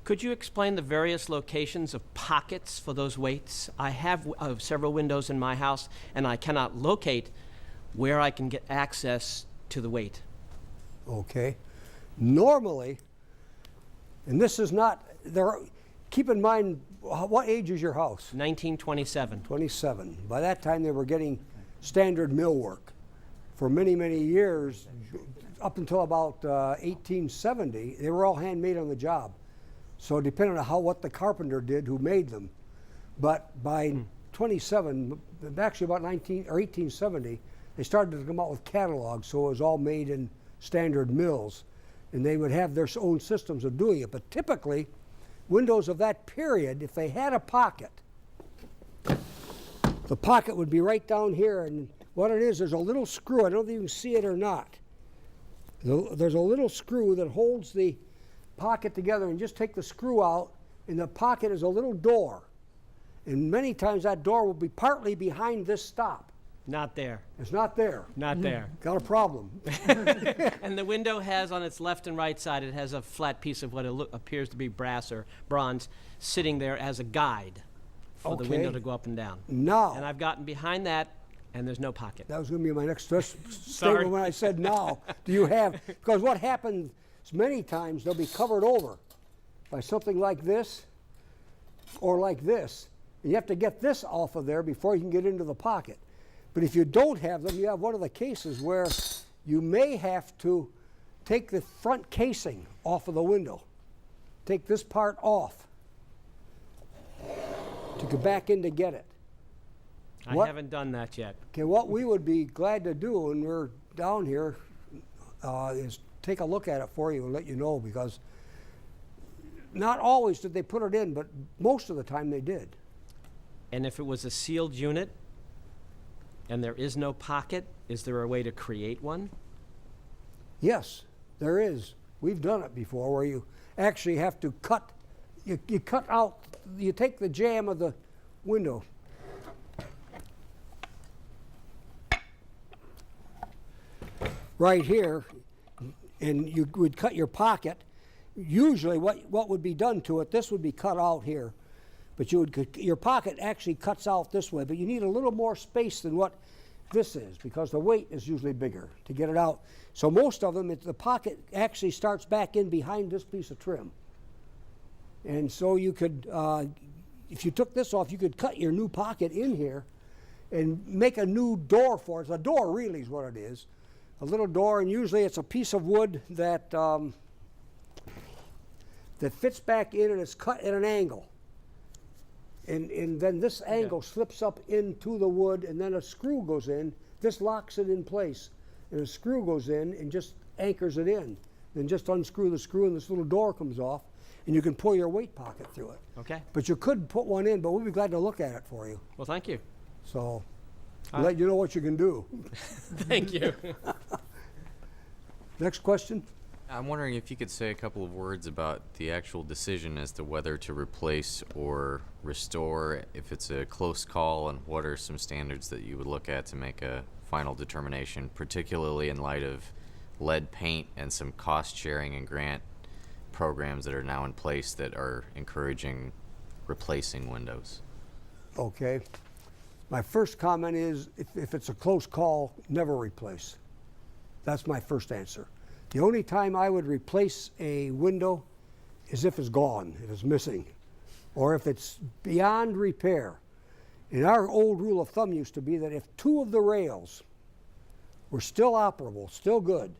Could you explain the various locations of pockets for those weights? I have several windows in my house, and I cannot locate where I can get access to the weight. Okay. Normally, and this is not, keep in mind, what age is your house? 1927. 27. By that time, they were getting standard millwork. For many, many years, up until about 1870, they were all handmade on the job. So depending on what the carpenter did who made them. But by 27, actually about 1870, they started to come out with catalogs, so it was all made in standard mills. And they would have their own systems of doing it. But typically, windows of that period, if they had a pocket, the pocket would be right down here. And what it is, there's a little screw. I don't know if you can see it or not. There's a little screw that holds the pocket together, and just take the screw out, and the pocket is a little door. And many times that door will be partly behind this stop. Not there. It's not there. Not there. Got a problem. And the window has on its left and right side, it has a flat piece of what appears to be brass or bronze sitting there as a guide for the window to go up and down. Now. And I've gotten behind that, and there's no pocket. That was going to be my next statement when I said now. Do you have, because what happens many times, they'll be covered over by something like this or like this. And you have to get this off of there before you can get into the pocket. But if you don't have them, you have one of the cases where you may have to take the front casing off of the window. Take this part off to go back in to get it. I haven't done that yet. Okay, what we would be glad to do when we're down here is take a look at it for you and let you know, because not always did they put it in, but most of the time they did. And if it was a sealed unit and there is no pocket, is there a way to create one? Yes, there is. We've done it before, where you actually have to cut, you cut out, you take the jamb of the window. Right here, and you would cut your pocket. Usually what would be done to it, this would be cut out here. But your pocket actually cuts out this way, but you need a little more space than what this is, because the weight is usually bigger to get it out. So most of them, the pocket actually starts back in behind this piece of trim. And so you could, if you took this off, you could cut your new pocket in here and make a new door for it. A door really is what it is. A little door, and usually it's a piece of wood that that fits back in, and it's cut at an angle. And then this angle slips up into the wood, and then a screw goes in. This locks it in place, and a screw goes in and just anchors it in. Then just unscrew the screw, and this little door comes off, and you can pull your weight pocket through it. Okay. But you could put one in, but we'd be glad to look at it for you. Well, thank you. So, let you know what you can do. Thank you. Next question. I'm wondering if you could say a couple of words about the actual decision as to whether to replace or restore, if it's a close call, and what are some standards that you would look at to make a final determination, particularly in light of lead paint and some cost sharing and grant programs that are now in place that are encouraging replacing windows. Okay. My first comment is, if it's a close call, never replace. That's my first answer. The only time I would replace a window is if it's gone, if it's missing, or if it's beyond repair. And our old rule of thumb used to be that if 2 of the rails were still operable, still good,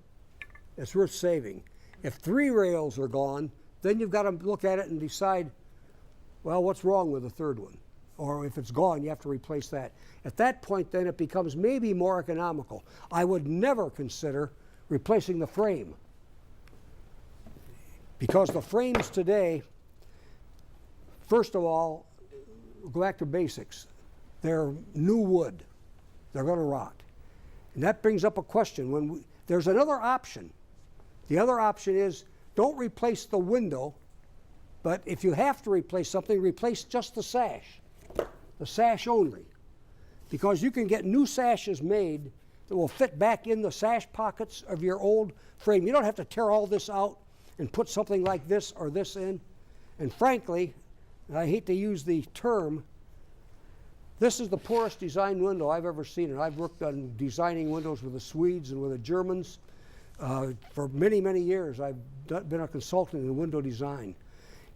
it's worth saving. If 3 rails are gone, then you've got to look at it and decide, well, what's wrong with the 3rd one? Or if it's gone, you have to replace that. At that point, then it becomes maybe more economical. I would never consider replacing the frame, because the frames today, first of all, go back to basics. They're new wood. They're going to rot. And that brings up a question. There's another option. The other option is, don't replace the window, but if you have to replace something, replace just the sash only. Because you can get new sashes made that will fit back in the sash pockets of your old frame. You don't have to tear all this out and put something like this or this in And frankly, and I hate to use the term, this is the poorest designed window I've ever seen. And I've worked on designing windows with the Swedes and with the Germans. For many, many years, I've been a consultant in window design.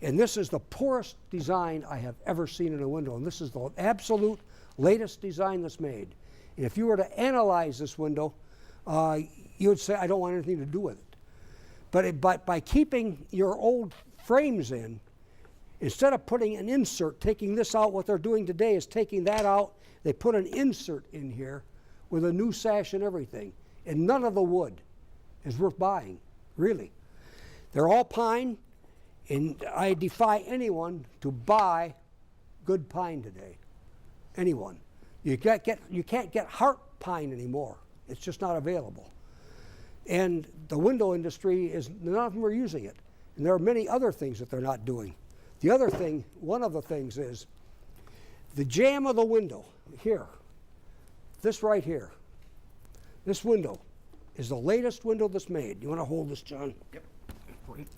And this is the poorest design I have ever seen in a window. And this is the absolute latest design that's made. And if you were to analyze this window, you would say, I don't want anything to do with it. But by keeping your old frames in, instead of putting an insert, taking this out, what they're doing today is taking that out. They put an insert in here with a new sash and everything. And none of the wood is worth buying, really. They're all pine, and I defy anyone to buy good pine today. Anyone. You can't get heart pine anymore. It's just not available. And the window industry none of them are using it. And there are many other things that they're not doing. The other thing, one of the things is the jamb of the window here, this right here, this window is the latest window that's made. You want to hold this, John? Yep. Great.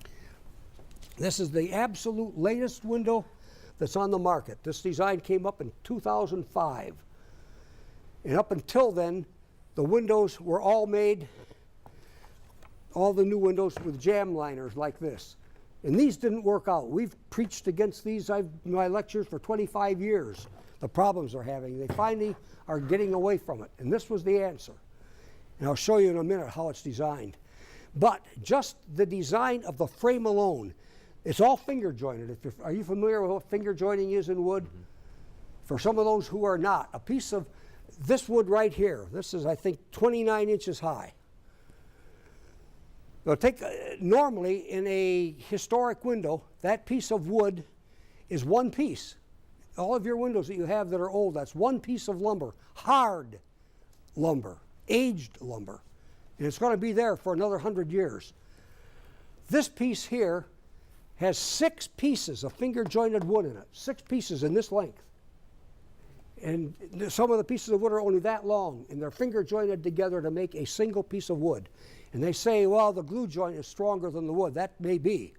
This is the absolute latest window that's on the market. This design came up in 2005. And up until then, the windows were all made, all the new windows with jamb liners like this. And these didn't work out. We've preached against these in my lectures for 25 years, the problems they're having. They finally are getting away from it. And this was the answer. And I'll show you in a minute how it's designed. But just the design of the frame alone, it's all finger jointed. Are you familiar with what finger joining is in wood? Mm-hmm. For some of those who are not, a piece of this wood right here, this is, I think, 29 inches high. Now normally in a historic window, that piece of wood is one piece. All of your windows that you have that are old, that's one piece of lumber, hard lumber, aged lumber. And it's going to be there for another 100 years. This piece here has 6 pieces of finger jointed wood in it, 6 pieces in this length. And some of the pieces of wood are only that long, and they're finger jointed together to make a single piece of wood. And they say, well, the glue joint is stronger than the wood. That may be,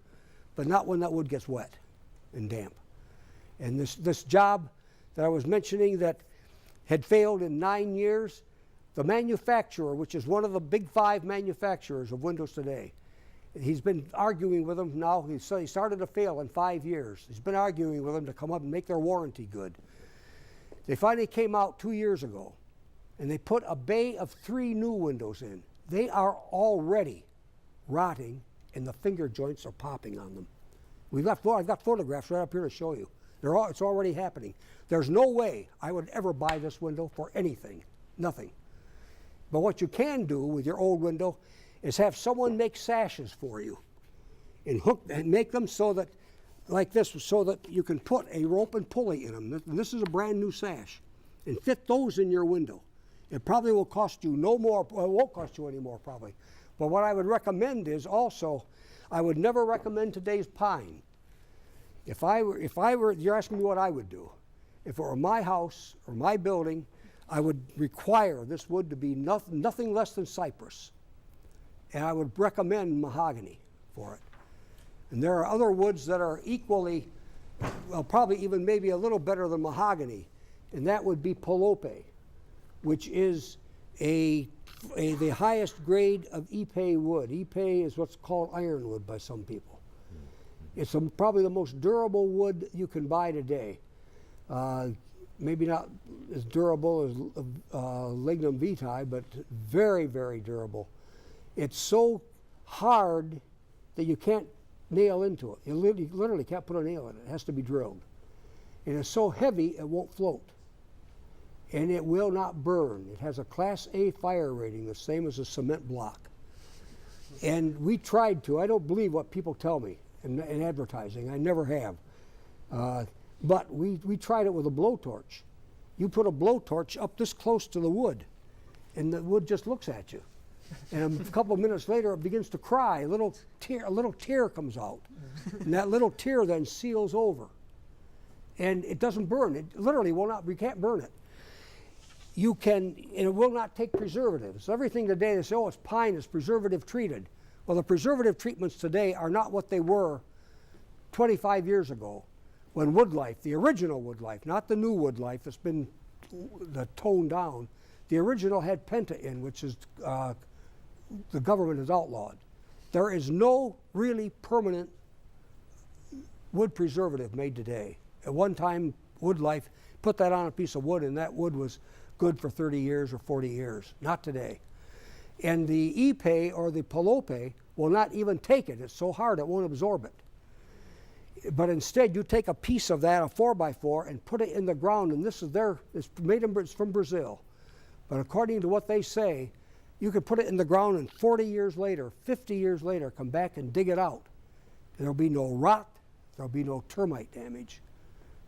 but not when that wood gets wet and damp. And this job that I was mentioning that had failed in 9 years, the manufacturer, which is one of the big 5 manufacturers of windows today, he's been arguing with them now. He started to fail in 5 years. He's been arguing with them to come up and make their warranty good. They finally came out 2 years ago, and they put a bay of 3 new windows in. They are already rotting, and the finger joints are popping on them. I've got photographs right up here to show you. It's already happening. There's no way I would ever buy this window for anything, nothing. But what you can do with your old window is have someone make sashes for you and hook and make them so that, like this, so that you can put a rope and pulley in them. This is a brand new sash, and fit those in your window. It probably will cost you no more, well, it won't cost you any more probably. But what I would recommend is also, I would never recommend today's pine. If I were, you're asking me what I would do. If it were my house or my building, I would require this wood to be nothing less than cypress. And I would recommend mahogany for it. And there are other woods that are equally, well, probably even maybe a little better than mahogany, and that would be Pulley, which is the highest grade of Ipe wood. Ipe is what's called ironwood by some people. It's probably the most durable wood you can buy today. Maybe not as durable as lignum vitae, but very, very durable. It's so hard that you can't nail into it. You literally can't put a nail in it. It has to be drilled. And it's so heavy it won't float. And it will not burn. It has a Class A fire rating, the same as a cement block. And we tried to. I don't believe what people tell me in advertising. I never have. But we tried it with a blowtorch. You put a blowtorch up this close to the wood, and the wood just looks at you. And a couple of minutes later, it begins to cry. A little tear comes out. And that little tear then seals over. And it doesn't burn. It literally will not, we can't burn it. You can, and it will not take preservatives. Everything today, they say, oh, it's pine, it's preservative treated. Well, the preservative treatments today are not what they were 25 years ago, when Wood Life, the original Wood Life, not the new Wood Life that's been toned down, the original had penta in, which is the government has outlawed. There is no really permanent wood preservative made today. At one time, Wood Life put that on a piece of wood, and that wood was good for 30 years or 40 years. Not today. And the Ipe or the Pulley will not even take it. It's so hard it won't absorb it. But instead, you take a piece of that, a 4x4, and put it in the ground. And this is it's from Brazil. But according to what they say, you could put it in the ground, and 40 years later, 50 years later, come back and dig it out. There'll be no rot. There'll be no termite damage.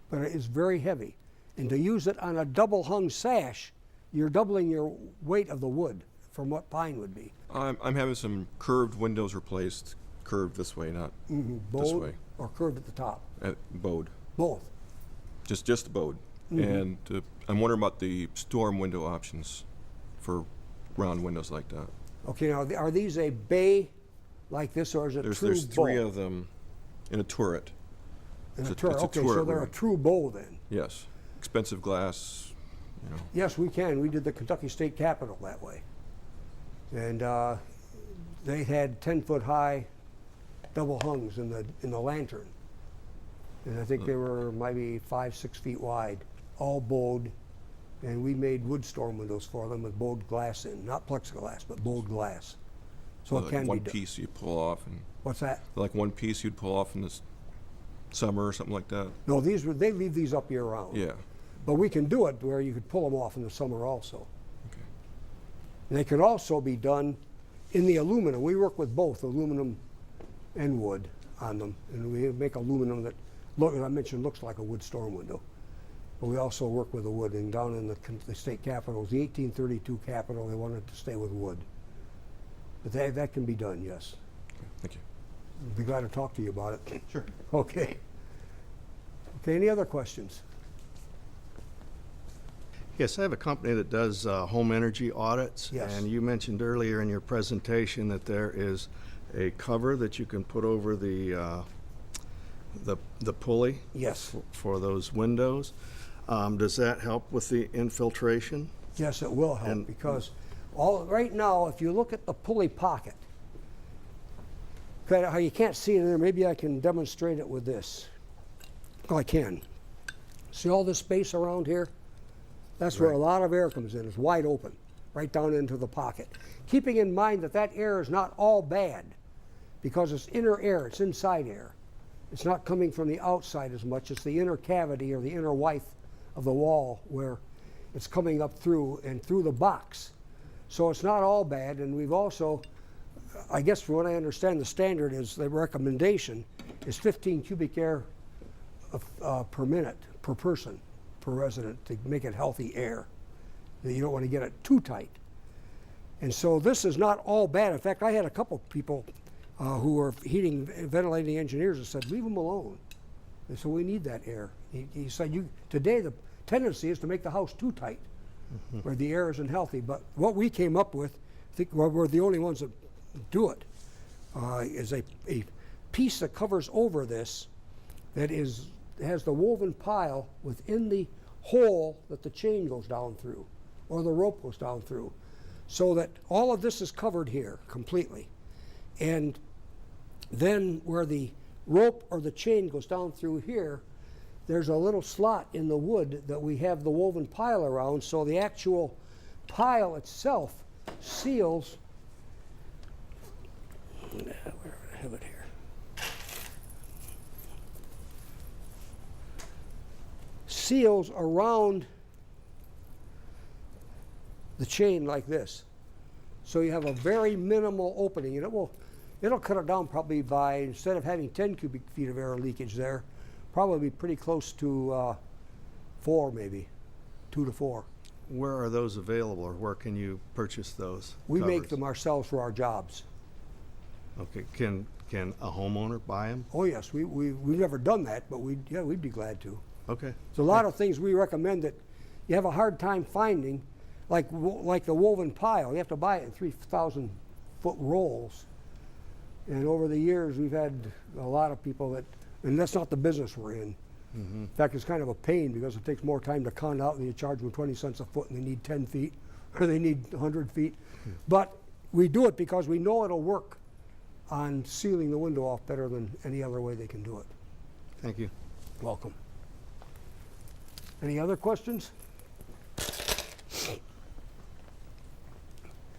But it is very heavy. And to use it on a double hung sash, you're doubling your weight of the wood from what pine would be. I'm having some curved windows replaced, curved this way, not this way. Or curved at the top? Bowed. Both. Just bowed. And I'm wondering about the storm window options for round windows like that. Okay, now are these a bay like this, or is it true There's three bow? of them in a turret. In a It's turret. a Okay, turret so they're a room. true bow then. Yes. Expensive glass, you know. Yes, we can. We did the Kentucky State Capitol that way. And they had 10-foot high double hungs in the lantern. And I think they were maybe 5-6 feet wide, all bowed. And we made wood storm windows for them with bowed glass in, not plexiglass, but bowed glass. So it like can one be done. piece you pull off, and What's that? like one piece you'd pull off in this summer or something like that. No, they leave these up year round. Yeah. But we can do it where you could pull them off in the summer also. Okay. And they can also be done in the aluminum. We work with both aluminum and wood on them. And we make aluminum that, as I mentioned, looks like a wood storm window. But we also work with the wood. And down in the state capitals, the 1832 Capitol, they wanted to stay with wood. But that can be done, yes. Okay. Thank you. I'd be glad to talk to you about it. Sure. Okay. Okay, any other questions? Yes, I have a company that does home energy audits. Yes. And you mentioned earlier in your presentation that there is a cover that you can put over the pulley. Yes. For those windows. Does that help with the infiltration? Yes, it will help, And- because right now, if you look at the pulley pocket, how you can't see it in there, maybe I can demonstrate it with this. Oh, I can. See all this space around here? That's where a lot of air comes in. It's wide open, right down into the pocket. Keeping in mind that that air is not all bad, because it's inner air, it's inside air. It's not coming from the outside as much. It's the inner cavity or the inner withe of the wall where it's coming up through and through the box. So it's not all bad. And we've also, I guess from what I understand, the standard is, the recommendation is 15 cubic air per minute, per person, per resident, to make it healthy air. You don't want to get it too tight. And so this is not all bad. In fact, I had a couple people who were heating, ventilating engineers that said, leave them alone. And so we need that air. He said, today the tendency is to make the house too tight, where the air isn't healthy. But what we came up with, I think we're the only ones that do it, is a piece that covers over this that has the woven pile within the hole that the chain goes down through, or the rope goes down through, so that all of this is covered here completely. And then where the rope or the chain goes down through here, there's a little slot in the wood that we have the woven pile around, so the actual pile itself seals. Where do I have it here? Seals around the chain like this. So you have a very minimal opening, and it'll cut it down probably by, instead of having 10 cubic feet of air leakage there, probably be pretty close to 4 maybe, 2 to 4. Where are those available, or where can you purchase those? We make covers? them ourselves for our jobs. Okay, can a homeowner buy them? Oh yes, we've never done that, but we'd be glad to. Okay. There's a lot of things we recommend that you have a hard time finding, like the woven pile. You have to buy it in 3,000-foot rolls. And over the years, we've had a lot of people that And that's not the business we're in. In fact, it's kind of a pain because it takes more time to con out and you charge them 20 cents a foot and they need 10 feet or they need 100 feet. But we do it because we know it'll work on sealing the window off better than any other way they can do it. Thank you. Welcome. Any other questions?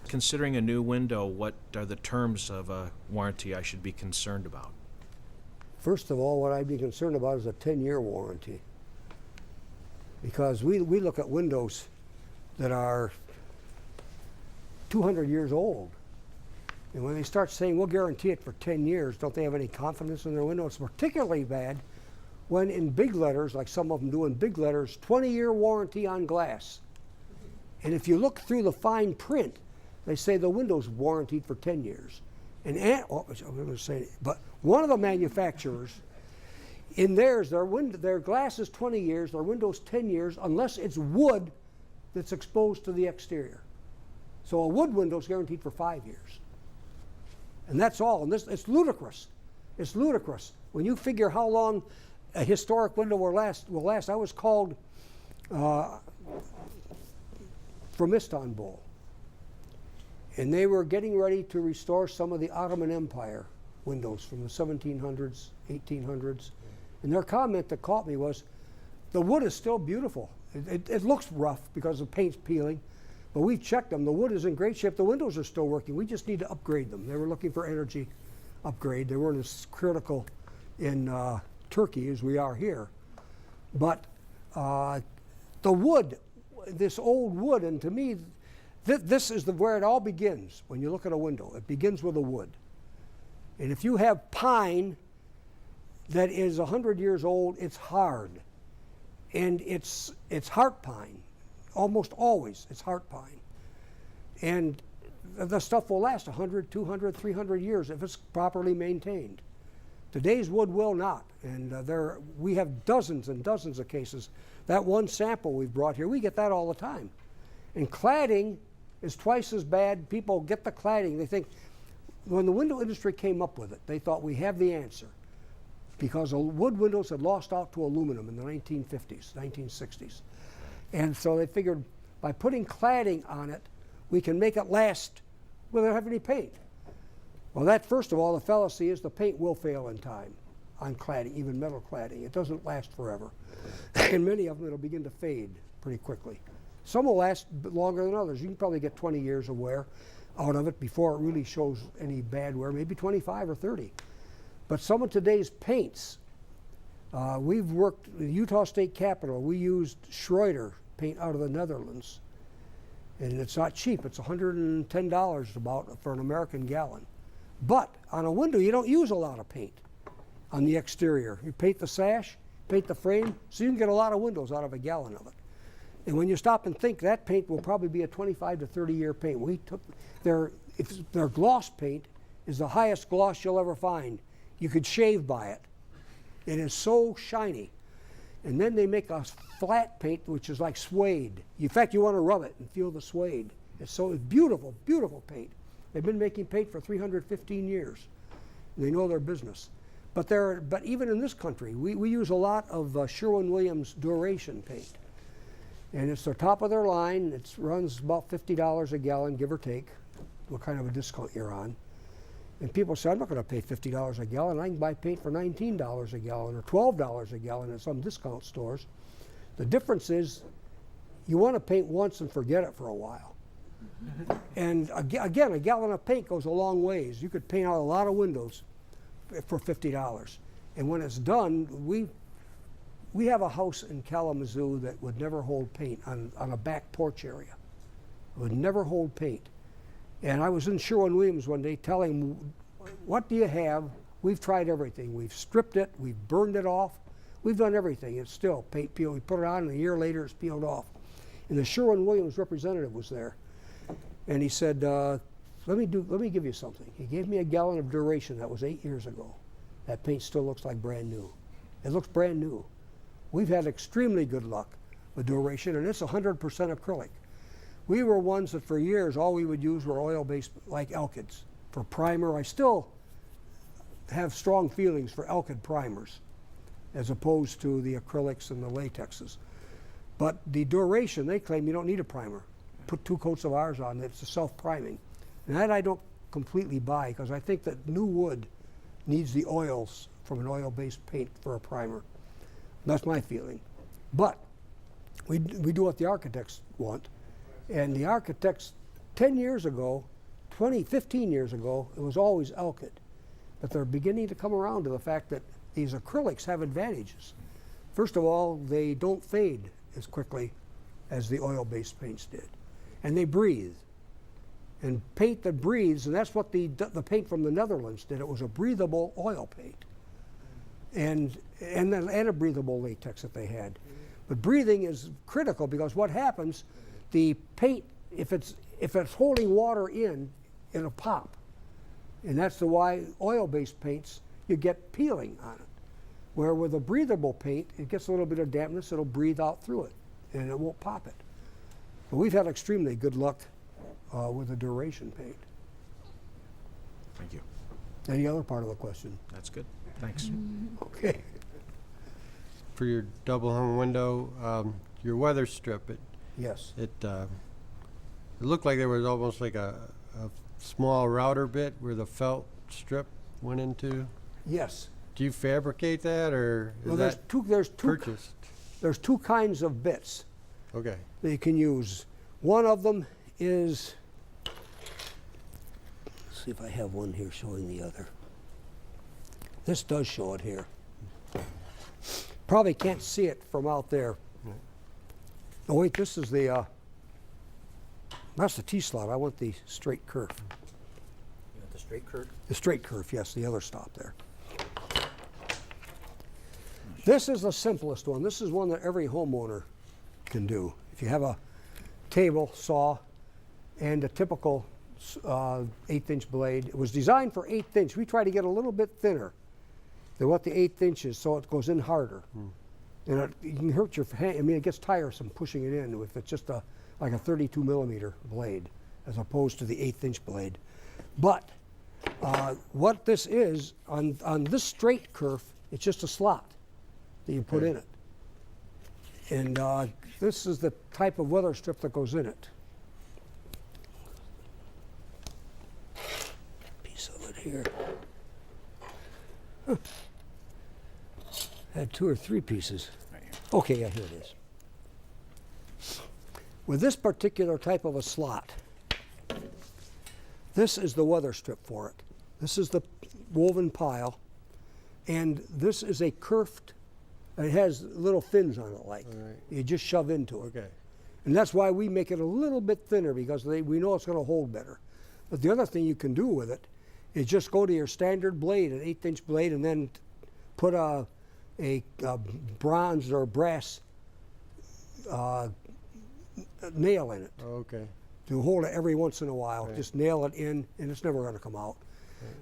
Considering a new window, what are the terms of a warranty I should be concerned about? First of all, what I'd be concerned about is a 10-year warranty. Because we look at windows that are 200 years old. And when they start saying, we'll guarantee it for 10 years, don't they have any confidence in their window? It's particularly bad when in big letters, like some of them do in big letters, 20-year warranty on glass. And if you look through the fine print, they say the window's warranted for 10 years. And I'm going to say, but one of the manufacturers, in theirs, their glass is 20 years, their window's 10 years, unless it's wood that's exposed to the exterior. So a wood window's guaranteed for 5 years. And that's all. And it's ludicrous. It's ludicrous. When you figure how long a historic window will last, I was called from Istanbul. And they were getting ready to restore some of the Ottoman Empire windows from the 1700s, 1800s. And their comment that caught me was, the wood is still beautiful. It looks rough because the paint's peeling, but we've checked them. The wood is in great shape. The windows are still working. We just need to upgrade them. They were looking for energy upgrade. They weren't as critical in Turkey as we are here. But the wood, this old wood, and to me, this is where it all begins. When you look at a window, it begins with a wood. And if you have pine that is 100 years old, it's hard. And it's heart pine. Almost always it's heart pine. And the stuff will last 100, 200, 300 years if it's properly maintained. Today's wood will not. And we have dozens and dozens of cases. That one sample we've brought here, we get that all the time. And cladding is twice as bad. People get the cladding. They think, when the window industry came up with it, they thought we have the answer. Because wood windows had lost out to aluminum in the 1950s, 1960s. And so they figured by putting cladding on it, we can make it last without having any paint. Well, that, first of all, the fallacy is the paint will fail in time on cladding, even metal cladding. It doesn't last forever. And many of them, it'll begin to fade pretty quickly. Some will last longer than others. You can probably get 20 years of wear out of it before it really shows any bad wear, maybe 25 or 30. But some of today's paints, we've worked in the Utah State Capitol. We used Schroeder paint out of the Netherlands. And it's not cheap. It's $110 about for an American gallon. But on a window, you don't use a lot of paint on the exterior. You paint the sash, paint the frame, so you can get a lot of windows out of a gallon of it. And when you stop and think, that paint will probably be a 25 to 30-year paint. We took their gloss paint is the highest gloss you'll ever find. You could shave by it. It is so shiny. And then they make a flat paint, which is like suede. In fact, you want to rub it and feel the suede. It's beautiful, beautiful paint. They've been making paint for 315 years. And they know their business. But even in this country, we use a lot of Sherwin-Williams Duration paint. And it's the top of their line. It runs about $50 a gallon, give or take, what kind of a discount you're on. And people say, I'm not going to pay $50 a gallon. I can buy paint for $19 a gallon or $12 a gallon at some discount stores. The difference is you want to paint once and forget it for a while. And again, a gallon of paint goes a long ways. You could paint out a lot of windows for $50. And when it's done, we have a house in Kalamazoo that would never hold paint on a back porch area. It would never hold paint. And I was in Sherwin-Williams one day telling them, what do you have? We've tried everything. We've stripped it. We've burned it off. We've done everything. It's still paint peeled. We put it on, and a year later it's peeled off. And the Sherwin-Williams representative was there. And he said, let me give you something. He gave me a gallon of Duration. That was 8 years ago. That paint still looks like brand new. It looks brand new. We've had extremely good luck with Duration, and it's 100% acrylic. We were ones that for years all we would use were oil-based, like Elkids. For primer, I still have strong feelings for Elkid primers. as opposed to the acrylics and the latexes. But the duration, they claim you don't need a primer. Put 2 coats of ours on, it's a self-priming. And that I don't completely buy, because I think that new wood needs the oils from an oil-based paint for a primer. That's my feeling. But we do what the architects want. And the architects, 10 years ago, 15 years ago, it was always Elkit. But they're beginning to come around to the fact that these acrylics have advantages. First of all, they don't fade as quickly as the oil-based paints did. And they breathe. And paint that breathes, and that's what the paint from the Netherlands did. It was a breathable oil paint. And a breathable latex that they had. But breathing is critical, because what happens, the paint, if it's holding water in, it'll pop. And that's why oil-based paints, you get peeling on it. Where with a breathable paint, it gets a little bit of dampness, it'll breathe out through it, and it won't pop it. But we've had extremely good luck with the duration paint. Thank you. Any other part of the question? That's good. Thanks. Okay. For your double hung window, your weather strip, Yes. it looked like there was almost like a small router bit where the felt strip went into. Yes. Do you fabricate that, or is Well, that there's two purchased? There's 2 kinds of bits Okay. that you can use. One of them is, let's see if I have one here showing the other. This does show it here. Probably can't see it from out there. Oh wait, this is the, that's the T-slot. I want the straight curve. You want the straight curve? The straight curve, yes, the other stop there. This is the simplest one. This is one that every homeowner can do. If you have a table saw and a typical 1/8" blade, it was designed for 1/8. We try to get a little bit thinner than what the 1/8 is, so it goes in harder. And you can hurt your hand. I mean, it gets tiresome pushing it in if it's just like a 32 millimeter blade, as opposed to the 1/8 blade. But what this is, on this straight curve, it's just a slot that you put in it. And this is the type of weather strip that goes in it. Piece of it here. Huh. Had 2 or 3 pieces. Right here. Okay, yeah, here it is. With this particular type of a slot, this is the weather strip for it. This is the woven pile, and this is a curved, it has little fins on it, like All right. you just shove into it. Okay. And that's why we make it a little bit thinner, because we know it's going to hold better. But the other thing you can do with it is just go to your standard blade, an 1/8 blade, and then put a bronze or brass nail in it Okay. to hold it every once in a while. Right. Just nail it in, and it's never going to come out.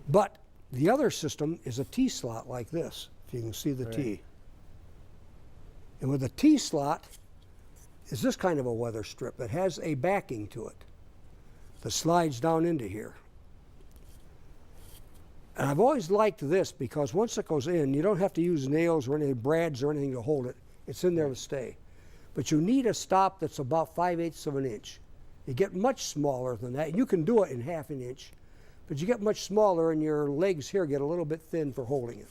But the other system is a T-slot like this, if you can see the Right. T. And with the T-slot is this kind of a weather strip that has a backing to it that slides down into here. And I've always liked this, because once it goes in, you don't have to use nails or any brads or anything to hold it. It's in there to stay. But you need a stop that's about 5/8 of an inch. You get much smaller than that. You can do it in 1/2 an inch, but you get much smaller, and your legs here get a little bit thin for holding it.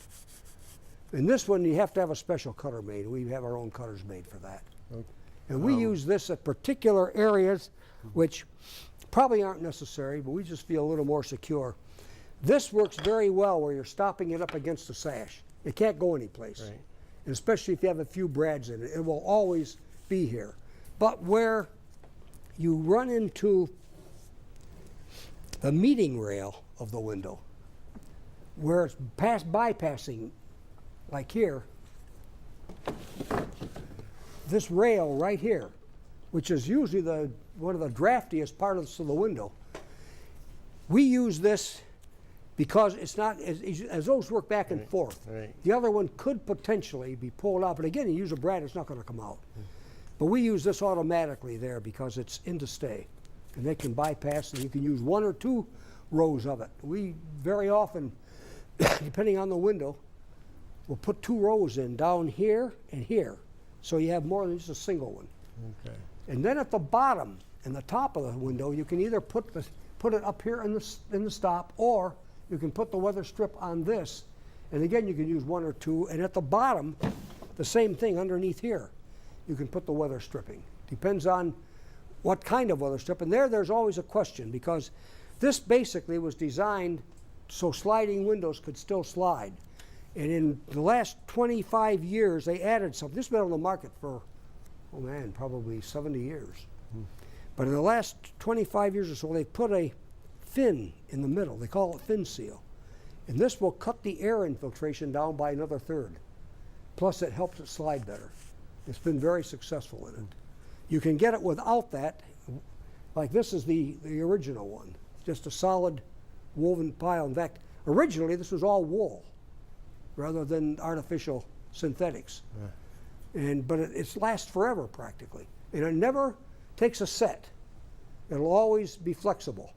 In this one, you have to have a special cutter made. We have our own cutters made for that. Okay. And we use this at particular areas which probably aren't necessary, but we just feel a little more secure. This works very well where you're stopping it up against the sash. It can't go anyplace. Right. And especially if you have a few brads in it, it will always be here. But where you run into the meeting rail of the window, where it's bypassing, like here, this rail right here, which is usually one of the draftiest parts of the window, we use this because it's not, as those work back and forth. right. The other one could potentially be pulled out, but again, you use a brad, it's not going to come out. But we use this automatically there because it's in to stay. And they can bypass, and you can use 1 or 2 rows of it. We very often, depending on the window, we'll put 2 rows in down here and here. So you have more than just a single one. Okay. And then at the bottom and the top of the window, you can either put it up here in the stop, or you can put the weather strip on this. And again, you can use 1 or 2. And at the bottom, the same thing underneath here. You can put the weather stripping. Depends on what kind of weather strip. And there's always a question, because this basically was designed so sliding windows could still slide. And in the last 25 years, they added something. This has been on the market for, oh man, probably 70 years. But in the last 25 years or so, they put a fin in the middle. They call it fin seal. And this will cut the air infiltration down by another third. Plus, it helps it slide better. It's been very successful in it. You can get it without that. Like this is the original one, just a solid woven pile. In fact, originally this was all wool rather than artificial synthetics. But it lasts forever practically. And it never takes a set. It'll always be flexible.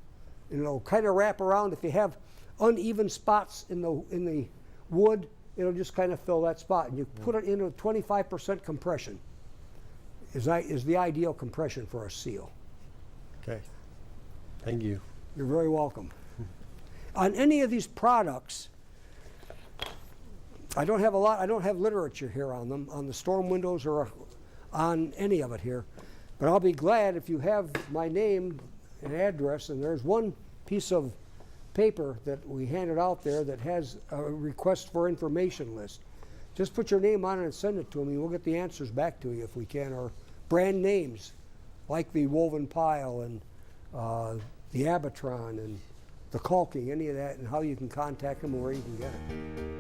And it'll kind of wrap around. If you have uneven spots in the wood, it'll just kind of fill that spot. And you put it into 25% compression is the ideal compression for a seal. Okay. Thank you. You're very welcome. On any of these products, I don't have literature here on them, on the storm windows or on any of it here. But I'll be glad if you have my name and address, and there's one piece of paper that we handed out there that has a request for information list. Just put your name on it and send it to me. We'll get the answers back to you if we can, or brand names like the woven pile and the Abatron and the caulking, any of that, and how you can contact them or where you can get it.